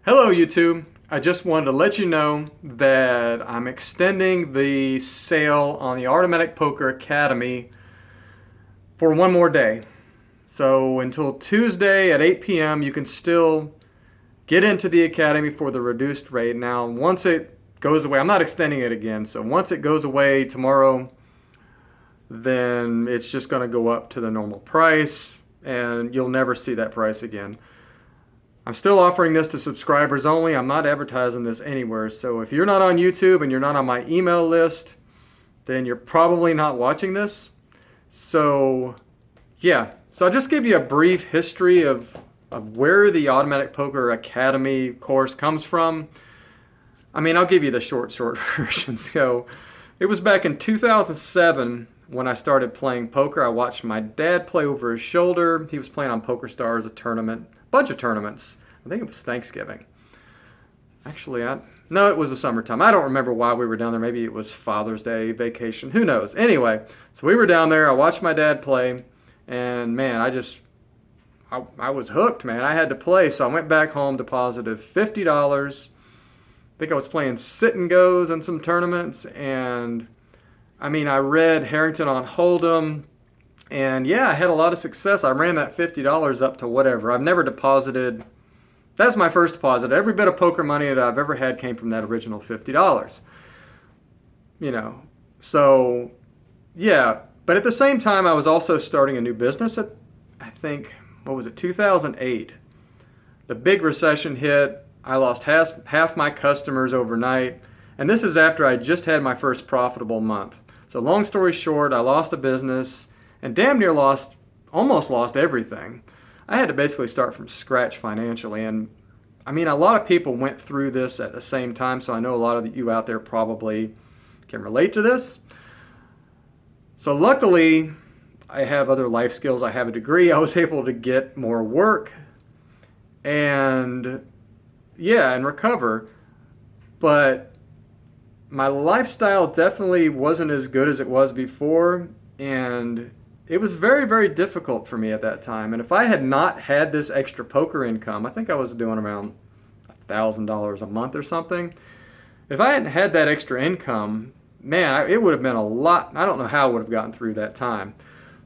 Hello YouTube. I just wanted to let you know that I'm extending the sale on the Automatic Poker Academy for one more day. So until Tuesday at 8 p.m. you can still get into the Academy for the reduced rate. Now once it goes away, I'm not extending it again, so once it goes away tomorrow, then it's just going to go up to the normal price and you'll never see that price again. I'm still offering this to subscribers only. I'm not advertising this anywhere. So if you're not on YouTube and you're not on my email list, then you're probably not watching this. So yeah, so I'll just give you a brief history of where the Automatic Poker Academy course comes from. I mean, I'll give you the short version. So it was back in 2007 when I started playing poker. I watched my dad play over his shoulder. He was playing on PokerStars, a tournament. Bunch of tournaments. I think it was Thanksgiving. Actually, no, it was the summertime. I don't remember why we were down there. Maybe it was Father's Day vacation. Who knows? Anyway, so we were down there. I watched my dad play, and man, I was hooked, man. I had to play, so I went back home, deposited $50. I think I was playing sit and goes in some tournaments, and I mean, I read Harrington on Hold'em. And yeah, I had a lot of success. I ran that $50 up to whatever. I've never deposited. That's my first deposit. Every bit of poker money that I've ever had came from that original $50. You know, so yeah. But at the same time, I was also starting a new business at, I think, what was it, 2008. The big recession hit. I lost half my customers overnight. And this is after I just had my first profitable month. So long story short, I lost a business and damn near almost lost everything. I had to basically start from scratch financially. And I mean, a lot of people went through this at the same time, so I know a lot of you out there probably can relate to this. So luckily, I have other life skills. I have a degree. I was able to get more work and yeah, and recover. But my lifestyle definitely wasn't as good as it was before, and it was very, very difficult for me at that time. And if I had not had this extra poker income, I think I was doing around $1,000 a month or something. If I hadn't had that extra income, man, it would have been a lot. I don't know how I would have gotten through that time.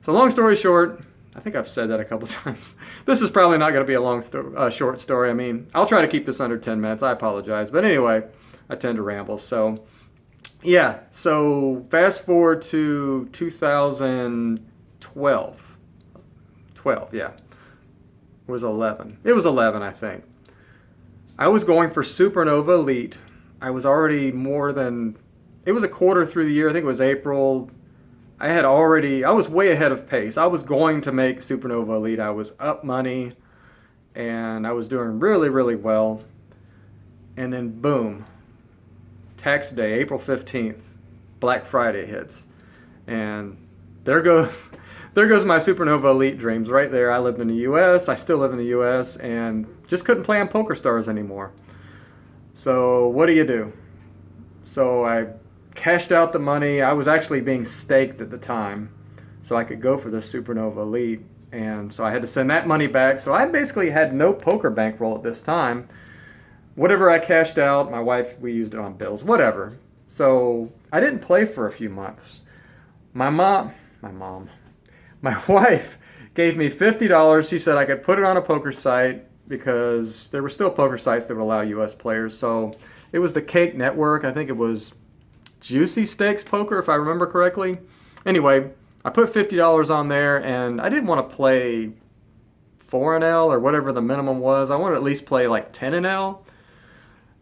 So long story short, I think I've said that a couple of times. This is probably not going to be a short story. I mean, I'll try to keep this under 10 minutes. I apologize. But anyway, I tend to ramble. So yeah, so fast forward to 2012. 12, yeah. It was 11. It was 11, I think. I was going for Supernova Elite. I was already it was a quarter through the year. I think it was April. I was way ahead of pace. I was going to make Supernova Elite. I was up money, and I was doing really, really well. And then boom, tax day, April 15th, Black Friday hits. And there goes my Supernova Elite dreams right there. I lived in the U.S. I still live in the U.S. and just couldn't play on PokerStars anymore. So what do? So I cashed out the money. I was actually being staked at the time so I could go for this Supernova Elite. And so I had to send that money back. So I basically had no poker bankroll at this time. Whatever I cashed out, my wife, we used it on bills, whatever. So I didn't play for a few months. My wife gave me $50. She said I could put it on a poker site because there were still poker sites that would allow U.S. players. So it was the Cake Network. I think it was Juicy Stakes Poker, if I remember correctly. Anyway, I put $50 on there, and I didn't want to play 4NL or whatever the minimum was. I wanted to at least play like 10NL.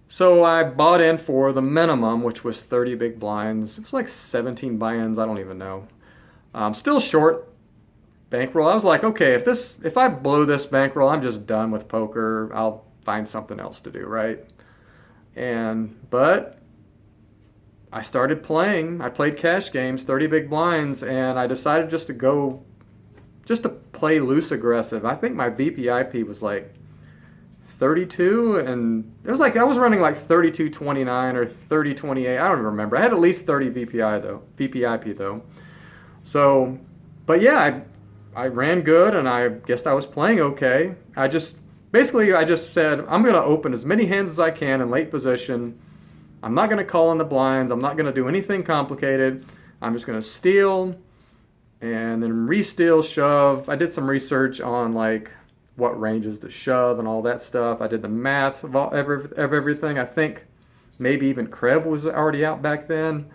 So I bought in for the minimum, which was 30 big blinds. It was like 17 buy-ins. I don't even know. Still short bankroll. I was like, okay, if I blow this bankroll, I'm just done with poker. I'll find something else to do, right? But I started playing. I played cash games, 30 big blinds, and I decided just to play loose aggressive. I think my VPIP was like 32, and it was like I was running like 32.29 or 30.28. I don't even remember. I had at least 30 VPIP though. So, but yeah, I ran good, and I guess I was playing okay. I just basically, I just said, I'm going to open as many hands as I can in late position. I'm not going to call in the blinds. I'm not going to do anything complicated. I'm just going to steal and then re-steal, shove. I did some research on like what ranges to shove and all that stuff. I did the math of everything. I think maybe even Krebs was already out back then.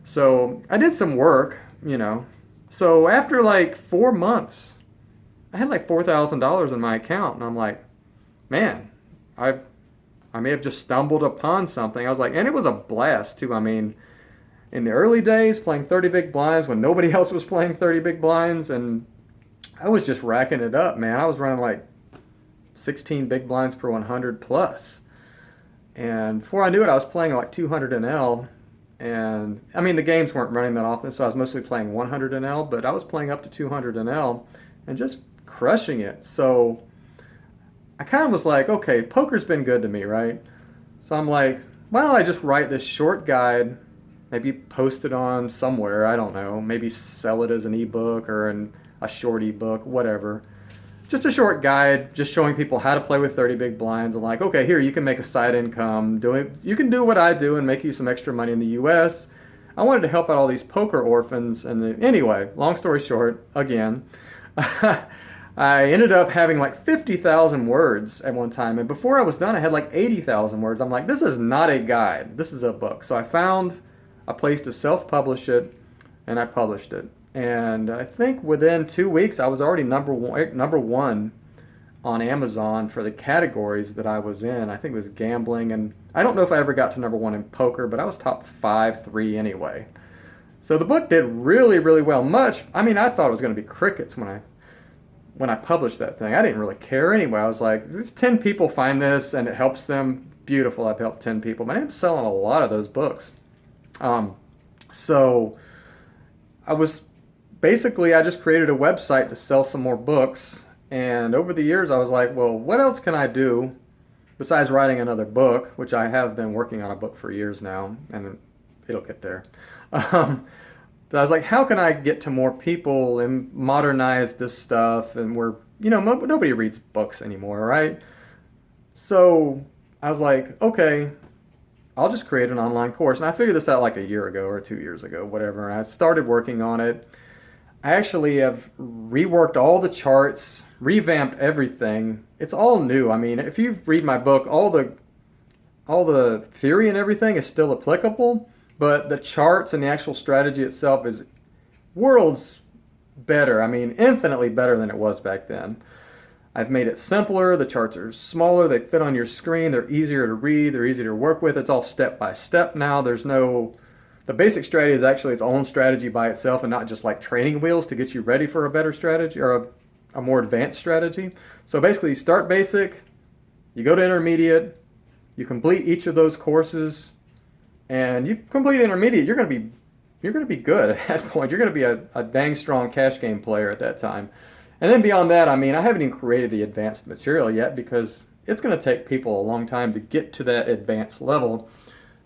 So I did some work, you know. So after like 4 months, I had like $4,000 in my account, and I'm like, man, I may have just stumbled upon something. I was like, and it was a blast too. I mean, in the early days, playing 30 big blinds when nobody else was playing 30 big blinds, and I was just racking it up, man. I was running like 16 big blinds per 100 plus. And before I knew it, I was playing like 200 NL. And I mean, the games weren't running that often, so I was mostly playing 100 NL, but I was playing up to 200 NL and just crushing it. So I kind of was like, okay, poker's been good to me, right? So I'm like, why don't I just write this short guide, maybe post it on somewhere, I don't know, maybe sell it as an ebook or a short ebook, whatever. Just a short guide, just showing people how to play with 30 big blinds. And like, okay, here, you can make a side income. You can do what I do and make you some extra money in the U.S. I wanted to help out all these poker orphans. And anyway, long story short, again, I ended up having like 50,000 words at one time. And before I was done, I had like 80,000 words. I'm like, this is not a guide. This is a book. So I found a place to self-publish it, and I published it. And I think within 2 weeks, I was already number one on Amazon for the categories that I was in. I think it was gambling, and I don't know if I ever got to number one in poker, but I was top 5-3 anyway. So the book did really, really well. I mean, I thought it was going to be crickets when I published that thing. I didn't really care anyway. I was like, if 10 people find this and it helps them, beautiful. I've helped 10 people. But I ended up selling a lot of those books. So I just created a website to sell some more books. And over the years, I was like, well, what else can I do besides writing another book, which I have been working on a book for years now, and it'll get there. But I was like, how can I get to more people and modernize this stuff? And nobody reads books anymore, right? So I was like, okay, I'll just create an online course. And I figured this out like a year ago or 2 years ago, whatever. And I started working on it. I actually have reworked all the charts, revamped everything. It's all new. I mean, if you read my book, all the theory and everything is still applicable, but the charts and the actual strategy itself is worlds better. I mean, infinitely better than it was back then. I've made it simpler. The charts are smaller. They fit on your screen. They're easier to read. They're easier to work with. It's all step by step now. The basic strategy is actually its own strategy by itself and not just like training wheels to get you ready for a better strategy or a more advanced strategy. So basically, you start basic, you go to intermediate, you complete each of those courses, and you complete intermediate, you're going to be good at that point. You're going to be a dang strong cash game player at that time. And then beyond that, I mean, I haven't even created the advanced material yet because it's going to take people a long time to get to that advanced level.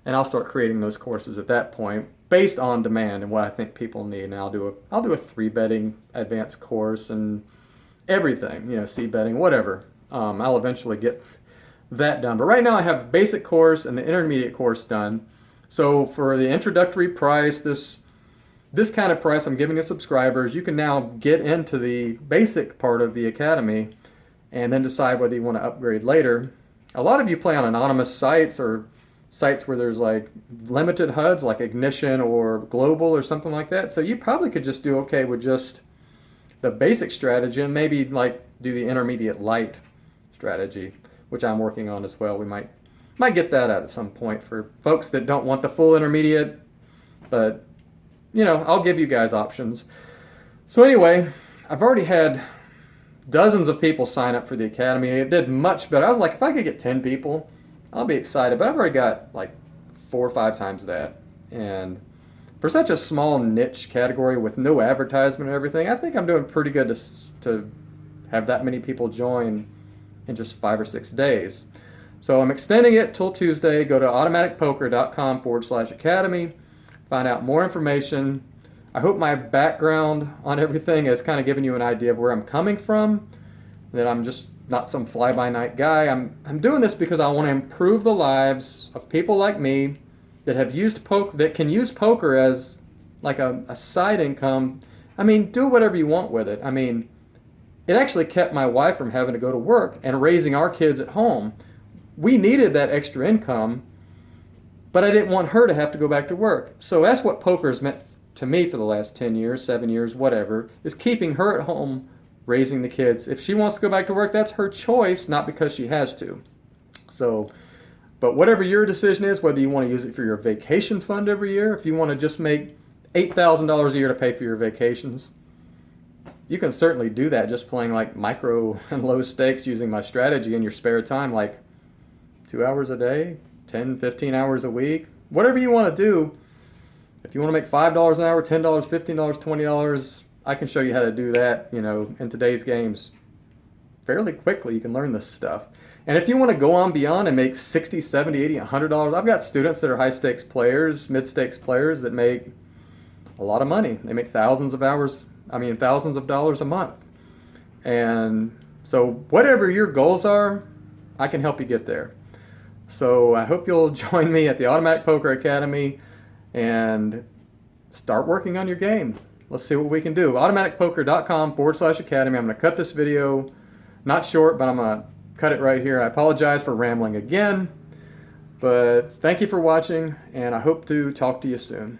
And I'll start creating those courses at that point based on demand and what I think people need. And I'll do a 3-betting advanced course and everything, seed betting, whatever. I'll eventually get that done. But right now I have the basic course and the intermediate course done. So for the introductory price, this kind of price I'm giving to subscribers, you can now get into the basic part of the academy and then decide whether you want to upgrade later. A lot of you play on anonymous sites or sites where there's like limited HUDs like Ignition or Global or something like that. So you probably could just do okay with just the basic strategy and maybe like do the intermediate light strategy, which I'm working on as well. We might get that out at some point for folks that don't want the full intermediate, but I'll give you guys options. So anyway, I've already had dozens of people sign up for the academy. It did much better. I was like, if I could get 10 people, I'll be excited. But I've already got like 4 or 5 times that. And for such a small niche category with no advertisement and everything, I think I'm doing pretty good to have that many people join in just 5 or 6 days. So I'm extending it till Tuesday. Go to automaticpoker.com/academy. Find out more information. I hope my background on everything has kind of given you an idea of where I'm coming from, that I'm just not some fly-by-night guy. I'm doing this because I want to improve the lives of people like me that have used poker, that can use poker as like a side income. I mean, do whatever you want with it. I mean, it actually kept my wife from having to go to work and raising our kids at home. We needed that extra income, but I didn't want her to have to go back to work. So that's what poker's meant to me for the last 10 years, 7 years, whatever, is keeping her at home raising the kids. If she wants to go back to work, that's her choice, not because she has to. So, but whatever your decision is, whether you want to use it for your vacation fund every year, if you want to just make $8,000 a year to pay for your vacations, you can certainly do that just playing like micro and low stakes using my strategy in your spare time, like 2 hours a day, 10, 15 hours a week, whatever you want to do. If you want to make $5 an hour, $10, $15, $20, I can show you how to do that, you know, in today's games fairly quickly. You can learn this stuff. And if you want to go on beyond and make $60, $70, $80, $100, I've got students that are high stakes players, mid stakes players that make a lot of money. They make thousands of dollars a month. And so whatever your goals are, I can help you get there. So I hope you'll join me at the Automatic Poker Academy and start working on your game. Let's see what we can do. automaticpoker.com/academy. I'm going to cut this video, not short, but I'm going to cut it right here. I apologize for rambling again, but thank you for watching, and I hope to talk to you soon.